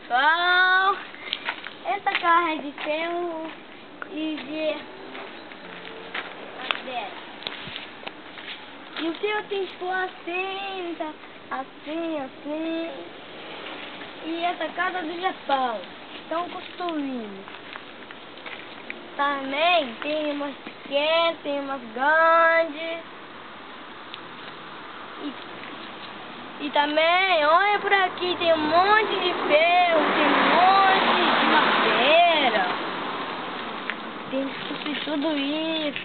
pessoal, essa carro é de ferro e de madeira. E o fio tem que pôr assim, tá? Assim. E essa casa é do Japão. Estão construindo. Também tem umas pequenas, tem umas grandes. E também, olha por aqui, tem um monte de ferro, tem um monte de madeira. Tem que construir tudo isso.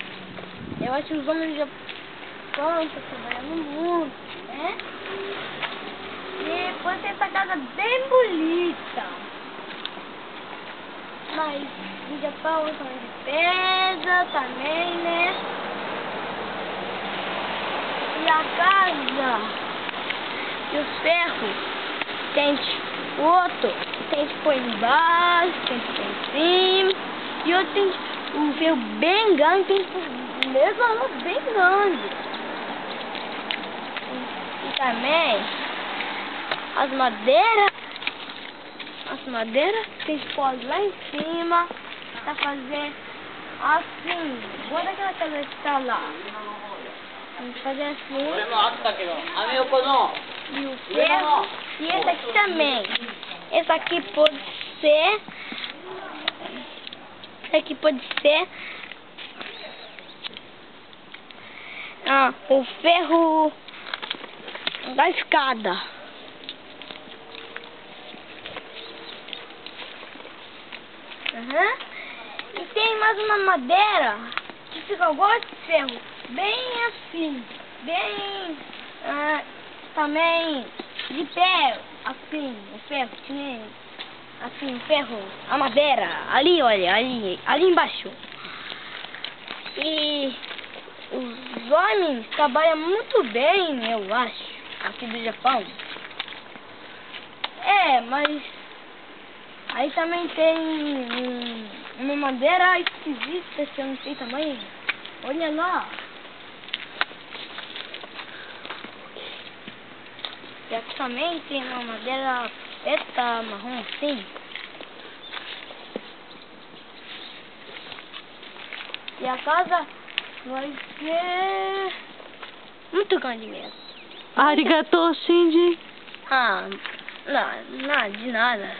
Eu acho que os homens já estão trabalhando muito, né? E depois tem essa casa bem bonita. Mas no Japão são de pedra também, né? E a casa... E os ferros, tem outro, tem que pôr embaixo, tem que pôr em cima. E outro tem um ferro bem grande, tem que pôr o mesmo valor bem grande. E também, as madeiras tem que pôr lá em cima, pra fazer assim. Bota aquela casa que tá lá. Vamos fazer assim. E o ferro. E esse aqui também. Esse aqui pode ser. Esse aqui pode ser. O ferro da escada. E tem mais uma madeira que fica igual esse ferro. Bem assim. Bem. Também de pé, assim, o ferro, assim, o ferro, a madeira, ali, olha, ali embaixo. E os homens trabalham muito bem, eu acho, aqui do Japão. Mas aí também tem uma madeira esquisita, que eu não sei tamanho. Olha lá. E aqui também tem uma madeira preta, marrom assim. E a casa vai ser muito grande mesmo. Arigatou, Shinji. Não, de nada.